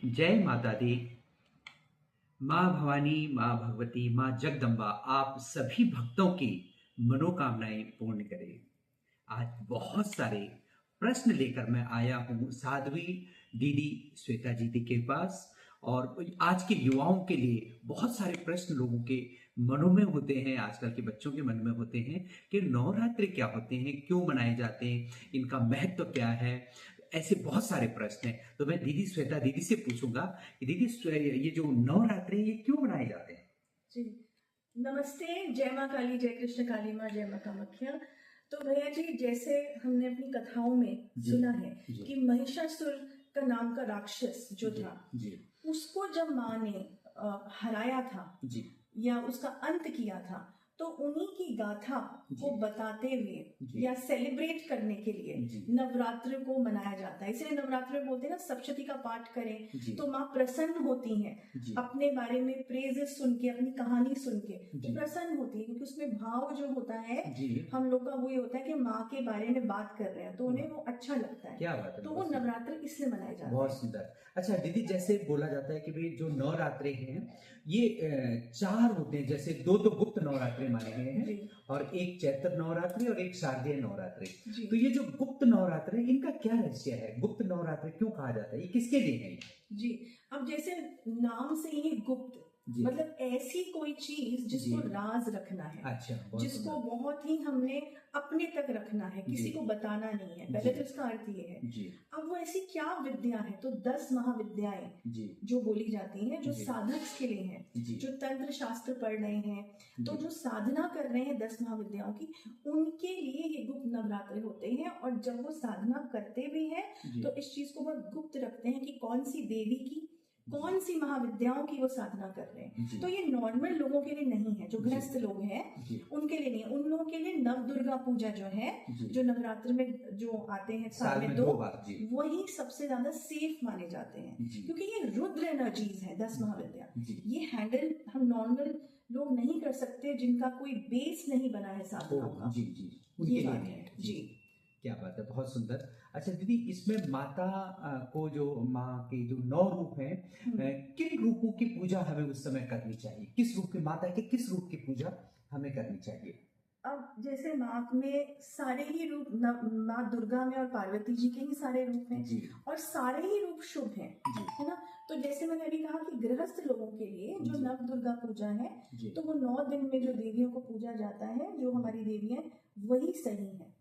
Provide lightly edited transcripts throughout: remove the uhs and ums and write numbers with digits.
जय माता दी। माँ भवानी, माँ भगवती, माँ जगदम्बा आप सभी भक्तों की मनोकामनाएं पूर्ण करे। आज बहुत सारे प्रश्न लेकर मैं आया हूँ साध्वी दीदी श्वेता जी के पास। और आज के युवाओं के लिए बहुत सारे प्रश्न लोगों के मनों में होते हैं, आजकल के बच्चों के मन में होते हैं कि नवरात्रि क्या होते हैं, क्यों मनाए जाते हैं, इनका महत्व क्या है। ऐसे बहुत सारे प्रश्न हैं, तो मैं दीदी श्वेता दीदी से पूछूंगा कि दीदी ये जो नवरात्रि ये क्यों मनाए जाते हैं। जी नमस्ते। जय माँ काली, जय कृष्ण काली माँ, जय माँ कामाख्या। तो भैया जी, जैसे हमने अपनी कथाओं में सुना है कि महिषासुर का नाम का राक्षस जो था, उसको जब माँ ने हराया था या उसका अंत किया था, तो उन्हीं की गाथा को बताते हुए या सेलिब्रेट करने के लिए नवरात्र को मनाया जाता है। इसलिए नवरात्र में बोलते हैं ना, सप्तशती का पाठ करें तो माँ प्रसन्न होती हैं। अपने बारे में प्रेजेस सुन के, अपनी कहानी सुन के तो प्रसन्न होती है, क्योंकि उसमें भाव जो होता है हम लोग का वही होता है कि माँ के बारे में बात कर रहे हैं, तो उन्हें वो अच्छा लगता है। क्या बात है, तो वो नवरात्र इसलिए मनाए जाते हैं। बहुत सुंदर। अच्छा दीदी, जैसे बोला जाता है कि भाई जो नवरात्रे हैं ये 4 होते हैं, जैसे 2 तो गुप्त नवरात्रे माने गए हैं और एक चैत्र नवरात्रि और एक शारदीय नवरात्रि। तो ये जो गुप्त नवरात्रे इनका क्या रहस्य है, गुप्त नवरात्रि क्यों कहा जाता है, ये किसके लिए है? जी, अब जैसे नाम से ही गुप्त मतलब ऐसी कोई चीज जिसको राज रखना है। अच्छा, जिसको बहुत ही हमने अपने तक रखना है, किसी को बताना नहीं है। पहले तो इसका अर्थ ये है। अब वो ऐसी क्या विद्या है, तो 10 महाविद्याएं जो बोली जाती हैं, जो साधक के लिए हैं, जो तंत्र शास्त्र पढ़ रहे हैं, तो जो साधना कर रहे हैं 10 महाविद्याओं की, उनके लिए ये गुप्त नवरात्रे होते हैं। और जब वो साधना करते भी हैं तो इस चीज को बहुत गुप्त रखते हैं कि कौन सी देवी की, कौन सी महाविद्याओं की वो साधना कर रहे हैं। तो ये नॉर्मल लोगों के लिए नहीं है, जो गृहस्थ लोग हैं उनके लिए नहीं है। उन लोगों के लिए नव दुर्गा पूजा जो है, जो नवरात्र में जो आते हैं साल में 2 वही सबसे ज्यादा सेफ माने जाते हैं, क्योंकि ये रुद्र एनर्जीज है 10 महाविद्या। ये हैंडल हम नॉर्मल लोग नहीं कर सकते, जिनका कोई बेस नहीं बना है साधना का। ये बात है जी। क्या बात है, बहुत सुंदर। अच्छा दीदी, इसमें माता को जो माँ के जो 9 रूप हैं, किन रूपों की पूजा हमें उस समय करनी चाहिए, किस रूप की माता के किस रूप की पूजा हमें करनी चाहिए? अब जैसे माँ में सारे ही रूप, माँ दुर्गा में और पार्वती जी के ही सारे रूप हैं और सारे ही रूप शुभ हैं, है ना। तो जैसे मैंने अभी कहा कि गृहस्थ लोगों के लिए जो नव दुर्गा पूजा है, तो वो 9 दिन में जो देवियों को पूजा जाता है, जो हमारी देवी है वही सही है।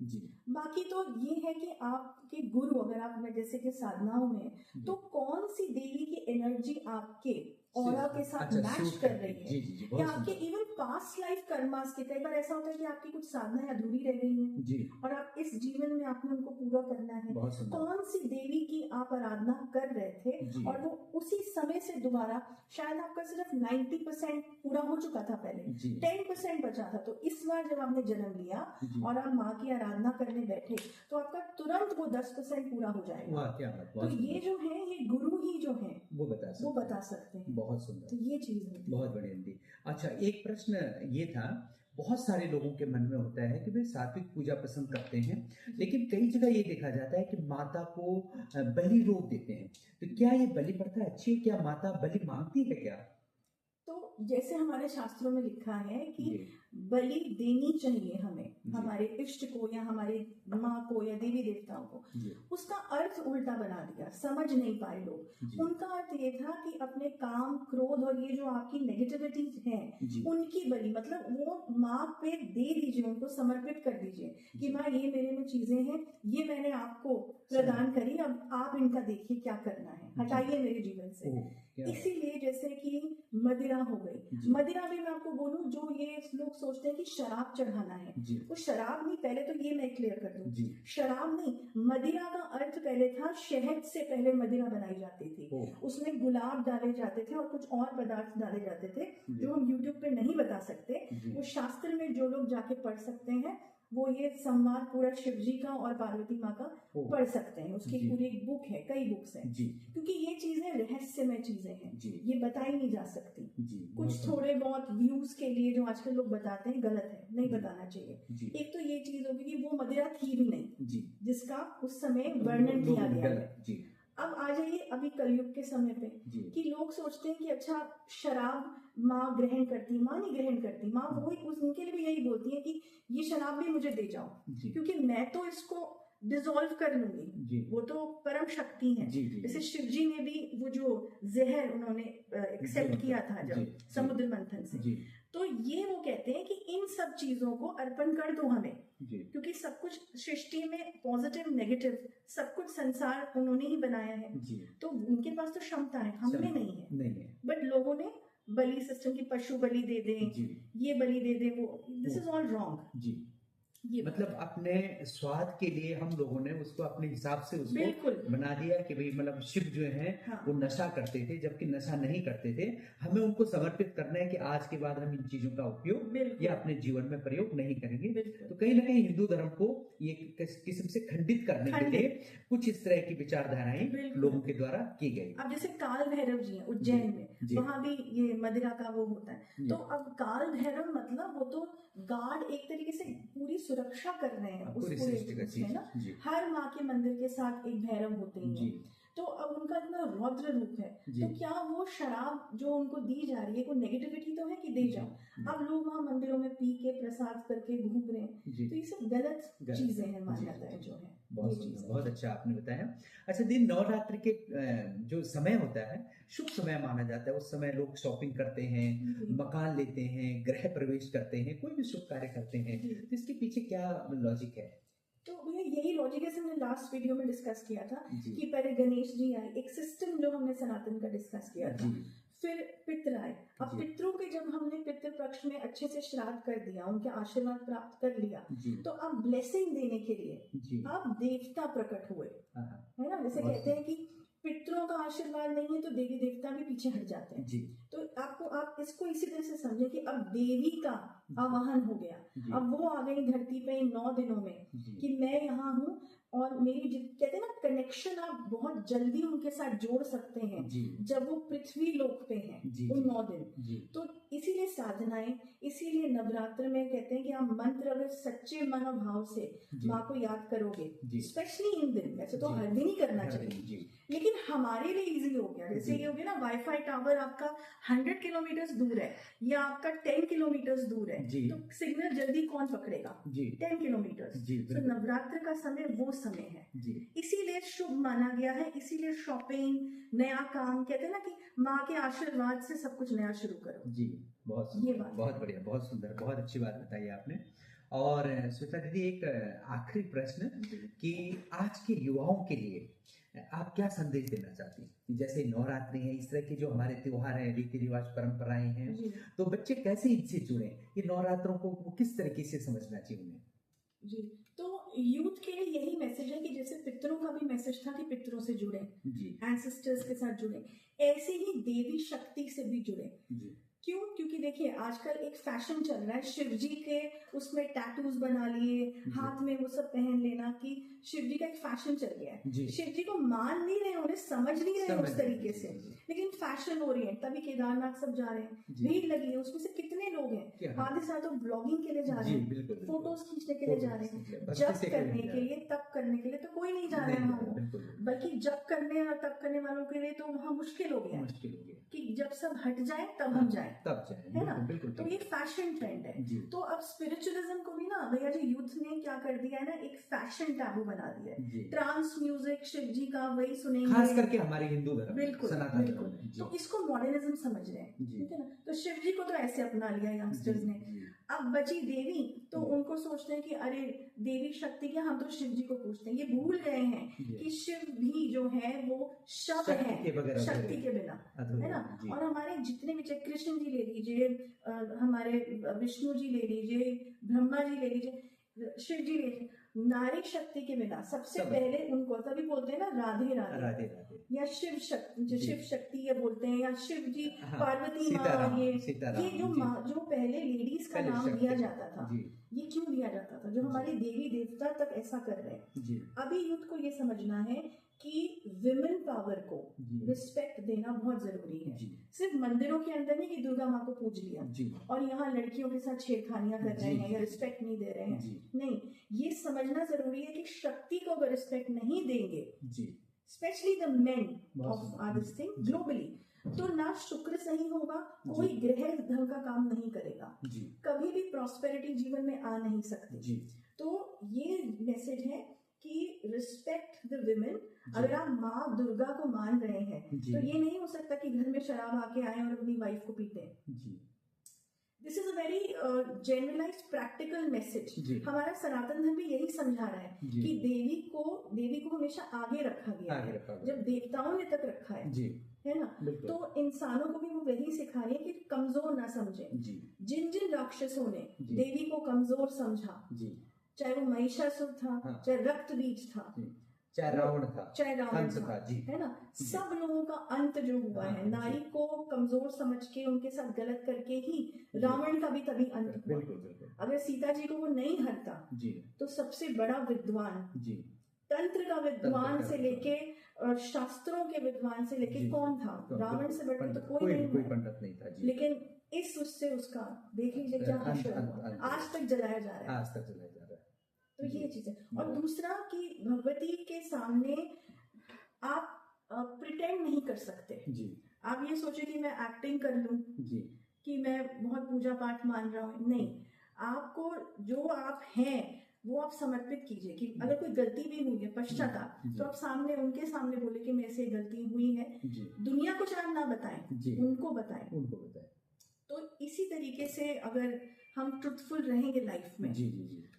बाकी तो ये है कि आपके गुरु, अगर आप जैसे कि साधनाओं में, तो कौन सी देवी की एनर्जी आपके ऑरा के साथ मैच कर रही है, या आपके इवन पास्ट लाइफ कर्मास के। कई बार ऐसा होता है कि आपकी कुछ साधनाएं अधूरी रह गई हैं और आप इस जीवन में आपने उनको पूरा करना है। कौन सी देवी की आप आराधना कर रहे थे और वो उसी समय से दोबारा, शायद आपका सिर्फ 90% पूरा हो चुका था, पहले 10% बचा था, तो इस बार जब आपने जन्म लिया और आप माँ की आराधना करने बैठे, तो आपका तुरंत वो 10% पूरा हो जाएगा। तो ये जो है, ये गुरु ही जो है वो बता सकते हैं। बहुत सुंदर। तो ये चीज है, बहुत बढ़िया। अच्छा, एक प्रश्न ये था, बहुत सारे लोगों के मन में होता है कि वे सात्विक पूजा पसंद करते हैं, लेकिन कई जगह ये देखा जाता है कि माता को बलि रोक देते हैं। तो क्या ये बलि प्रथा अच्छी है, क्या माता बलि मांगती है क्या? तो जैसे हमारे शास्त्रों में लिखा है कि बलि देनी चाहिए हमें, हमारे इष्ट को या हमारे माँ को या देवी देवताओं को। उसका अर्थ उल्टा बना दिया, समझ नहीं पाए लोग। उनका अर्थ ये था कि अपने काम, क्रोध और ये जो आपकी नेगेटिविटी है उनकी बलि, मतलब वो माँ पे दे दीजिए, उनको समर्पित कर दीजिए कि माँ ये मेरे में चीजें हैं, ये मैंने आपको प्रदान करी, अब आप इनका देखिए क्या करना है, हटाइए मेरे जीवन से। इसीलिए जैसे कि मदिरा हो गई, मदिरा भी मैं आपको बोलूं, जो ये लोग सोचते हैं कि शराब चढ़ाना है, वो शराब नहीं। पहले तो ये मैं क्लियर कर दूं, शराब नहीं, मदिरा का अर्थ पहले था, शहद से पहले मदिरा बनाई जाती थी, उसमें गुलाब डाले जाते थे और कुछ और पदार्थ डाले जाते थे जो हम यूट्यूब पे नहीं बता सकते। वो शास्त्र में जो लोग जाके पढ़ सकते हैं, वो ये संवाद पूरा शिव जी का और पार्वती माँ का पढ़ सकते हैं। उसकी पूरी एक बुक है, कई बुक्स हैं, क्योंकि ये चीजें रहस्यमय चीजें हैं, ये बताई नहीं जा सकती। कुछ थोड़े बहुत व्यूज के लिए जो आजकल लोग बताते हैं, गलत है, नहीं बताना चाहिए। एक तो ये चीज होगी कि वो मदिरा थी भी नहीं जिसका उस समय वर्णन किया गया है। अब आ जाइए अभी कलयुग के समय पे जी कि लोग सोचते हैं कि अच्छा शराब माँ ग्रहण करती, माँ नहीं ग्रहण करती, माँ वही उनके लिए भी यही बोलती है कि ये शराब भी मुझे दे जाओ, जी क्योंकि मैं तो इसको डिसॉल्व कर लूंगी, जी वो तो परम शक्ति है। जी जी जैसे शिव जी ने भी वो जो जहर उन्होंने एक्सेप्ट किया था जी जब समुद्र मंथन से, जी तो ये वो कहते हैं कि इन सब चीजों को अर्पण कर दो हमें, जी क्योंकि सब कुछ सृष्टि में पॉजिटिव नेगेटिव सब कुछ संसार उन्होंने ही बनाया है, जी तो उनके पास तो क्षमता है, हम में नहीं है। नहीं है बट लोगों ने बलि सिस्टम की पशु बलि दे दें, जी ये बलि दे दें, वो दिस इज ऑल रॉन्ग। जी ये मतलब अपने स्वाद के लिए हम लोगों ने उसको अपने हिसाब से उसको बिल्कुल बना दिया कि भाई मतलब शिव जो है हाँ वो नशा करते थे, जबकि नशा नहीं करते थे। हमें उनको समर्पित करना है कि आज के बाद हम इन चीजों का उपयोग बिल्कुल या अपने जीवन में प्रयोग नहीं करेंगे। बिल्कुल तो कहीं ना कहीं हिंदू धर्म को ये किस्म से खंडित करने के लिए कुछ इस तरह की विचारधाराएं बिल्कुल। लोगों के द्वारा की गई। अब जैसे काल भैरव जी हैं उज्जैन में, जी वहां भी ये मदिरा का वो होता है, जी तो अब काल भैरव मतलब वो तो गार्ड एक तरीके से पूरी सुरक्षा कर रहे हैं उस पूरी पूरे सृष्टि का उसमें ना, जी हर माँ के मंदिर के साथ एक भैरव होते ही जी हैं, तो अब उनका इतना रौद्र रूप है, जी तो क्या वो शराब जो उनको दी जा रही है कोई नेगेटिविटी तो है कि दे जाओ? जी अब लोग वहाँ मंदिरों में पी के प्रसाद करके घूम रहे हैं, जी तो ये सब गलत चीजें हैं, जी मान्यताएं जी जो है। बहुत ये सुंदर, चीजें बहुत अच्छा आपने बताया। अच्छा दिन नवरात्रि के जो समय होता है शुभ समय माना जाता है, उस समय लोग शॉपिंग करते हैं, जी मकान लेते हैं, गृह प्रवेश करते हैं, कोई भी शुभ कार्य करते हैं, जी। तो इसके पीछे क्या लॉजिक है? तो भैया यही लॉजिक है, हमने लास्ट वीडियो में डिस्कस किया था जी कि पहले गणेश जी आए, एक सिस्टम जो हमने सनातन का डिस्कस किया था, जी फिर पितृ आए। अब जी पितरों के जब हमने पितृ पक्ष में अच्छे से श्राद्ध कर दिया, उनके आशीर्वाद प्राप्त कर लिया, जी तो अब ब्लेसिंग देने के लिए जी अब देवता प्रकट हुए, हाँ, है ना। जैसे बहुत कहते हैं कि पितरों का आशीर्वाद नहीं है तो देवी देवता भी पीछे हट जाते हैं, जी तो आपको आप इसको इसी तरह से समझे कि अब देवी का आवाहन हो गया, जी अब वो आ गई धरती पे इन 9 दिनों में जी कि मैं यहाँ हूँ, और मेरी कहते हैं ना कनेक्शन आप बहुत जल्दी उनके साथ जोड़ सकते हैं जी जब वो पृथ्वी लोक पे हैं जी उन 9 दिन। जी तो इसीलिए साधनाएं, इसीलिए नवरात्र में कहते हैं कि आप मंत्र अगर सच्चे मनोभाव से जी माँ को याद करोगे, जी स्पेशली इन दिन, वैसे तो जी। हर दिन ही करना हर दिन, चाहिए, जी लेकिन हमारे लिए इजी हो गया। जैसे जी। ये हो गया ना, वाईफाई टावर आपका 100 किलोमीटर दूर है या आपका 10 किलोमीटर दूर है, जी तो सिग्नल जल्दी कौन पकड़ेगा? जी 10 किलोमीटर। जी तो बिल्कुल नवरात्र का समय वो समय है, जी इसीलिए शुभ माना गया है, इसीलिए शॉपिंग, नया काम, कहते हैं ना कि माँ के आशीर्वाद से सब कुछ नया शुरू करो। जी बहुत ये सुंदर, बात बहुत है। बढ़िया, बहुत सुंदर, बहुत अच्छी बात बताई आपने। और श्वेता दीदी एक आखिरी प्रश्न कि आज के युवाओं के लिए आप क्या संदेश देना चाहती हैं? जैसे नवरात्रि है, इस तरह के जो हमारे त्योहार हैं, रीति रिवाज परंपराएं हैं, जी तो बच्चे कैसे इनसे जुड़े, ये नवरात्रों को वो किस तरीके से समझना चाहिए उन्हें? जी, तो यूथ के लिए यही मैसेज है कि जैसे पितरों का भी मैसेज था कि पितरों से जुड़े, जी एंसेस्टर्स के साथ जुड़े, ऐसे ही देवी शक्ति से भी जुड़े। जी क्यों? क्योंकि देखिए आजकल एक फैशन चल रहा है शिव जी के, उसमें टैटूज बना लिए, हाथ में वो सब पहन लेना, कि शिव जी का एक फैशन चल गया है। जी शिव जी को मान नहीं रहे, उन्हें समझ नहीं रहे उस तरीके से, लेकिन फैशन ओरिएंट, तभी केदारनाथ सब जा रहे हैं, जी भीड़ लगी है, उसमें से कितने लोग क्या? हैं आधे साथ तो ब्लॉगिंग के लिए जा रहे जी हैं, बिल्कुल बिल्कुल। फोटोज खींचने के लिए जा रहे हैं, भक्ति जप से करने कोई के लिए, तप करने के लिए तो कोई नहीं जा रहा है नहीं, वहाँ, बिल्कुल बल्कि जप करने और तप करने वालों के लिए तो वहाँ मुश्किल हो गया है मुश्किल हो गया, कि जब सब हट जाए तब हम जाए, तब जाए, है ना। बिल्कुल तो ये फैशन ट्रेंड है। जी तो अब स्पिरिचुअलिज्म को भी ना भैया जी यूथ ने क्या कर दिया है ना, एक फैशन टैबू बना दिया है। जी ट्रांस म्यूजिक, शिव जी का वही सुनेंगे, खास करके हमारे हिंदू धर्म, बिल्कुल सनातन बिल्कुल, धर्म में। जी तो इसको मॉडर्निज्म समझ रहे हैं, जी ठीक है ना। तो शिव जी को तो ऐसे अपना लिया यंगस्टर्स ने, जी अब बची देवी, तो जी। उनको सोचते हैं कि अरे देवी शक्ति क्या, हम तो शिव जी को पूछते हैं। ये भूल गए हैं जी। कि शिव भी जो है वो शव शक्ति है, के बगैर शक्ति अधूरे। के बिना, अधूरे, है ना। जी। और हमारे जितने भी, चाहे कृष्ण जी ले लीजिए, हमारे विष्णु जी ले लीजिए, ब्रह्मा जी ले लीजिए, शिव जी ले लीजिए, नारी शक्ति के बिना सबसे सब। पहले उनको तभी बोलते हैं ना राधे राधे, राधे राधे, या शिव शक्ति, जी। शिव शक्ति ये बोलते हैं, या शिव जी, हाँ, पार्वती माँ, सीताराम, ये सीताराम, जो जी। माँ, जो पहले लेडीज का पहले नाम शक्ति, दिया जाता था, जी ये क्यों दिया जाता था? जो हमारे देवी देवता तक ऐसा कर रहे हैं। जी अभी यूथ को ये समझना है कि विमेन पावर को जी रिस्पेक्ट देना बहुत जरूरी है। जी सिर्फ मंदिरों के अंदर नहीं कि दुर्गा माँ को पूज लिया जी और यहाँ लड़कियों के साथ छेड़खानियां कर रहे जी, हैं या जी। रिस्पेक्ट नहीं दे रहे हैं, जी नहीं, ये समझना जरूरी है कि शक्ति को अगर रिस्पेक्ट नहीं देंगे, जी specially the main of our this thing globally, तो ना शुक्र सही होगा, कोई ग्रह ढंग का काम नहीं करेगा, कभी भी प्रॉस्पेरिटी जीवन में आ नहीं सकती। तो ये मैसेज है कि रिस्पेक्ट द विमेन। अगर आप माँ दुर्गा को मान रहे हैं तो ये नहीं हो सकता कि घर में शराब आके आए और अपनी वाइफ को पीटे। This is a very generalized practical message. हमारा सनातन धर्म भी यही समझा रहा है कि देवी को हमेशा आगे रखा गया है, जब देवताओं ने तक रखा है ना, तो इंसानों को भी वो वही सिखा रही है कि कमजोर ना समझे। जिन जिन राक्षसों ने देवी को कमजोर समझा, चाहे वो महिषासुर था, चाहे रक्तबीज था, चाहे रावण था, है ना, सब लोगों का अंत जो हुआ है, नारी को कमजोर समझ के उनके साथ गलत करके ही रावण का भी तभी अंत हुआ। अगर सीता जी को वो नहीं हरता तो सबसे बड़ा विद्वान, तंत्र का विद्वान से लेके और शास्त्रों के विद्वान से लेके कौन था? रावण से बड़ा तो कोई पंडित नहीं था। लेकिन इस उससे उसका देख लीजिए क्या आज तक जलाया जा रहा है। तो ये चीज है। और दूसरा कि भगवती के सामने आप प्रिटेंड नहीं कर सकते। आप ये सोचे कि मैं एक्टिंग कर लूं कि मैं बहुत पूजा पाठ मान रहा हूँ, नहीं, आपको जो आप हैं वो आप समर्पित कीजिए। कि अगर कोई गलती भी हुई है, पश्चाताप, तो आप सामने उनके सामने बोले कि मेरे से गलती हुई है। दुनिया को चाहे ना बताएं, उनको बताएं। तो इसी तरीके से अगर हम ट्रुथफुल रहेंगे लाइफ में,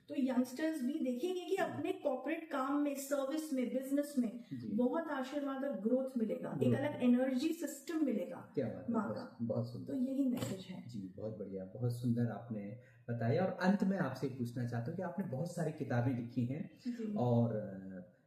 तो यंगस्टर्स भी देखेंगे कि अपने कॉर्पोरेट काम में, सर्विस में, बिजनेस में बहुत आशीर्वाद और ग्रोथ मिलेगा, एक अलग एनर्जी सिस्टम मिलेगा माँ का। बहुत सुंदर, तो यही मैसेज है जी। बहुत बढ़िया, बहुत सुंदर आपने बताया। और अंत में आपसे पूछना चाहता हूँ कि आपने बहुत सारी किताबें लिखी हैं और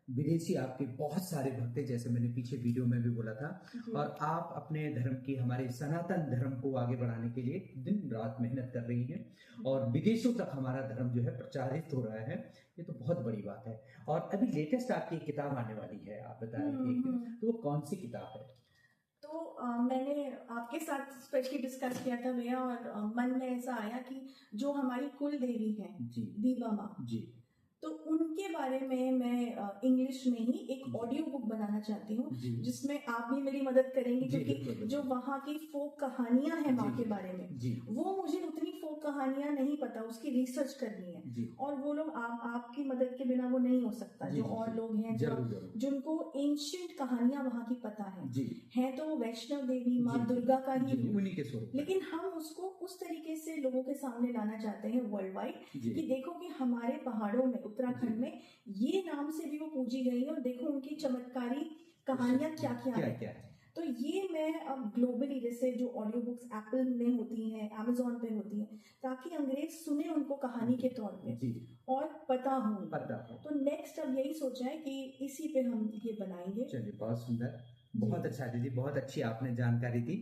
विदेशी आपके बहुत सारे भक्त हैं, जैसे मैंने पीछे वीडियो में भी बोला था, और आप अपने धर्म की, हमारे सनातन धर्म को आगे बढ़ाने के लिए दिन रात मेहनत कर रही हैं और विदेशों तक हमारा धर्म जो है प्रचारित हो रहा है। ये तो बहुत बड़ी बात है। और अभी लेटेस्ट आपकी किताब आने वाली है, आप बता रहे थे, तो वो कौन सी किताब है? तो मैंने आपके साथ स्पेशली डिस्कस किया था भैया, और मन में ऐसा आया कि जो हमारी कुल देवी है दीवा माँ, तो उनके बारे में मैं इंग्लिश में ही एक ऑडियो बुक बनाना चाहती हूँ, जिसमें आप भी मेरी मदद करेंगे, क्योंकि जो वहाँ की फोक कहानियां हैं माँ के बारे में, वो मुझे उतनी फोक कहानियां नहीं पता, उसकी रिसर्च करनी है। और वो लोग आपकी मदद के बिना वो नहीं हो सकता। जो और लोग हैं जिनको एंशिएंट कहानियां वहाँ की पता है तो वो वैष्णव देवी माँ दुर्गा का ही, लेकिन हम उसको उस तरीके से लोगों के सामने लाना चाहते हैं वर्ल्ड वाइड, कि देखो कि हमारे पहाड़ों में, उत्तराखंड में ये नाम से भी वो पूजी गई है, और देखो उनकी चमत्कारी कहानियां क्या क्या है। तो ये मैं अब ग्लोबली, जैसे जो ऑडियो बुक्स एप्पल में होती हैं, अमेज़न पे होती हैं, ताकि अंग्रेज सुने उनको कहानी के तौर पे और पता हो। तो नेक्स्ट अब यही सोचा है कि इसी पे हम ये बनाएंगे। चलिए, बहुत सुंदर, बहुत अच्छा दीदी, बहुत अच्छी आपने जानकारी दी।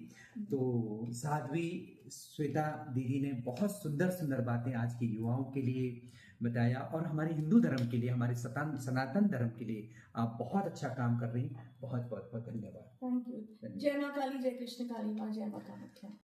तो साध्वी श्वेता दीदी ने बहुत सुंदर सुंदर बातें आज के युवाओं के लिए बताया, और हमारे हिंदू धर्म के लिए, हमारे सनातन धर्म के लिए आप बहुत अच्छा काम कर रही हैं। बहुत बहुत बहुत धन्यवाद। Thank you. जय माँ काली, जय कृष्ण काली माँ, जय माता कामाख्या।